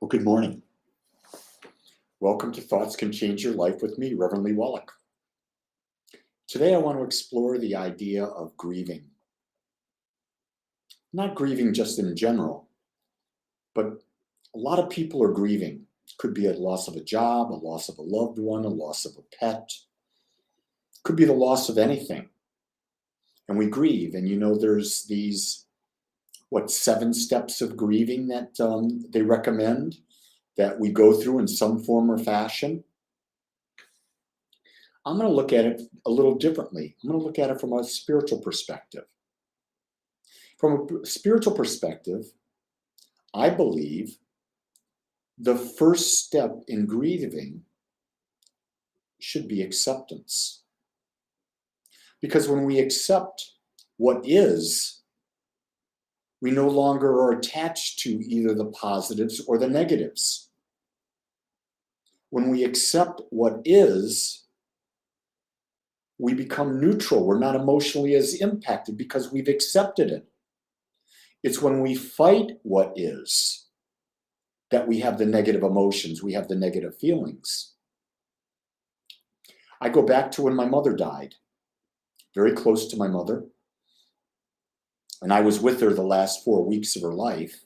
Well, good morning. Welcome to Thoughts Can Change Your Life with me, Reverend Lee Wallach. Today I want to explore the idea of grieving. Not grieving just in general, but a lot of people are grieving. Could be a loss of a job, a loss of a loved one, a loss of a pet. Could be the loss of anything. And we grieve. And there's these, 7 steps of grieving that they recommend that we go through in some form or fashion. I'm going to look at it a little differently. I'm going to look at it from a spiritual perspective. From a spiritual perspective, I believe the first step in grieving should be acceptance. Because when we accept what is, we no longer are attached to either the positives or the negatives. When we accept what is, we become neutral. We're not emotionally as impacted because we've accepted it. It's when we fight what is that we have the negative emotions, we have the negative feelings. I go back to when my mother died, very close to my mother. And I was with her the last 4 weeks of her life.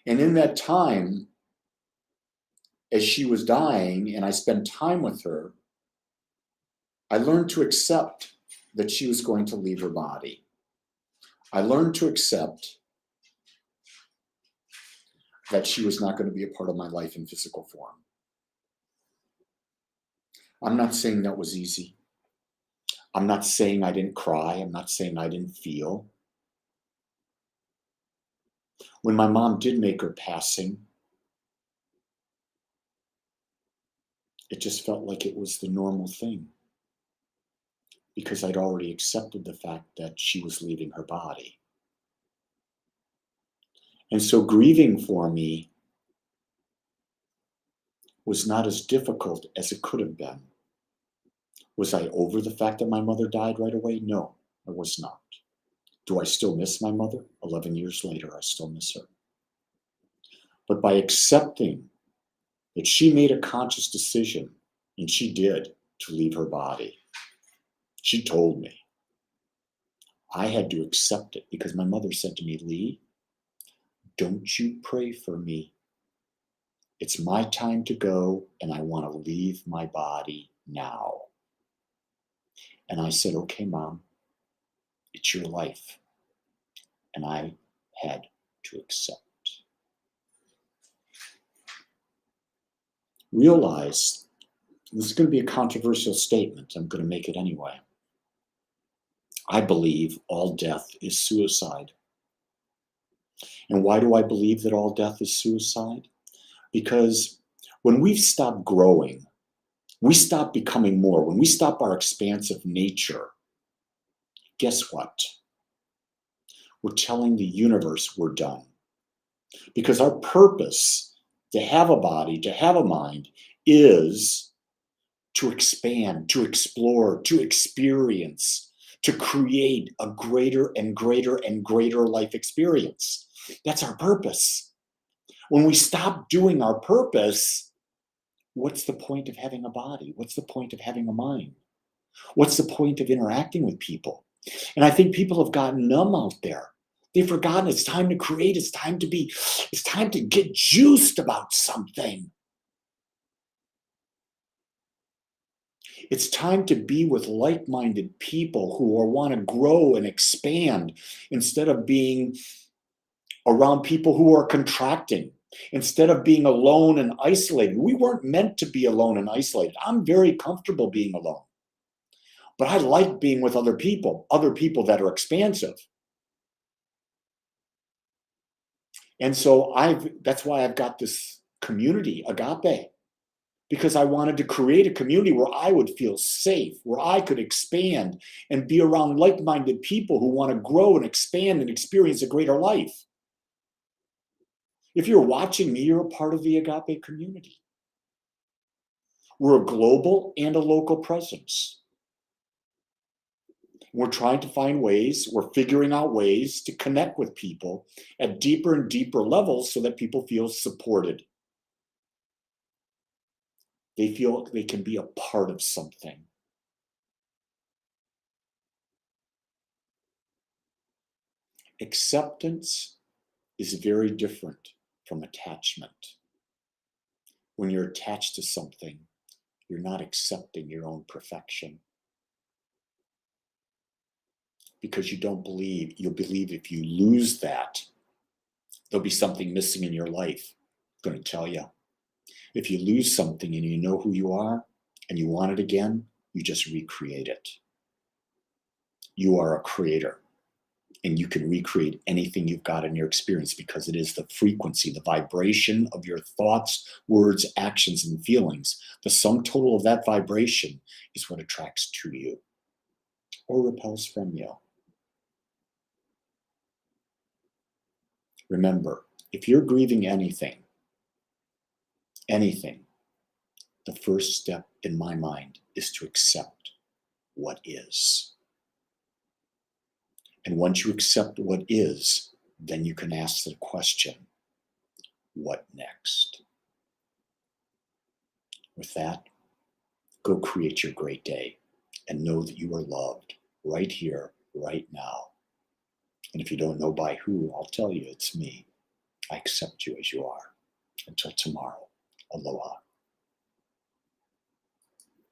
And in that time, as she was dying and I spent time with her, I learned to accept that she was going to leave her body. I learned to accept that she was not going to be a part of my life in physical form. I'm not saying that was easy. I'm not saying I didn't cry. I'm not saying I didn't feel. When my mom did make her passing, it just felt like it was the normal thing because I'd already accepted the fact that she was leaving her body. And so grieving for me was not as difficult as it could have been. Was I over the fact that my mother died right away? No, I was not. Do I still miss my mother? 11 years later, I still miss her. But by accepting that she made a conscious decision, and she did, to leave her body, she told me. I had to accept it because my mother said to me, Lee, don't you pray for me. It's my time to go, and I want to leave my body now. And I said, okay, Mom, it's your life. And I had to accept. Realize, this is going to be a controversial statement. I'm going to make it anyway. I believe all death is suicide. And why do I believe that all death is suicide? Because when we've stopped growing, we stop becoming more. When we stop our expansive nature, guess what? We're telling the universe we're done. Because our purpose to have a body, to have a mind, is to expand, to explore, to experience, to create a greater and greater and greater life experience. That's our purpose. When we stop doing our purpose, what's the point of having a body? What's the point of having a mind? What's the point of interacting with people? And I think people have gotten numb out there. They've forgotten it's time to create. It's time to get juiced about something. It's time to be with like-minded people who want to grow and expand instead of being around people who are contracting, instead of being alone and isolated. We weren't meant to be alone and isolated. I'm very comfortable being alone. But I like being with other people that are expansive. And so that's why I've got this community, Agape, because I wanted to create a community where I would feel safe, where I could expand and be around like-minded people who want to grow and expand and experience a greater life. If you're watching me, you're a part of the Agape community. We're a global and a local presence. We're trying to find ways, we're figuring out ways to connect with people at deeper and deeper levels so that people feel supported. They feel they can be a part of something. Acceptance is very different from attachment. When you're attached to something, you're not accepting your own perfection. Because you don't believe, you'll believe if you lose that, there'll be something missing in your life. I'm going to tell you. If you lose something and you know who you are and you want it again, you just recreate it. You are a creator and you can recreate anything you've got in your experience because it is the frequency, the vibration of your thoughts, words, actions, and feelings. The sum total of that vibration is what attracts to you or repels from you. Remember, if you're grieving anything, the first step in my mind is to accept what is. And once you accept what is, then you can ask the question, what next? With that, go create your great day and know that you are loved right here, right now. And if you don't know by who, I'll tell you it's me. I accept you as you are. Until tomorrow, aloha.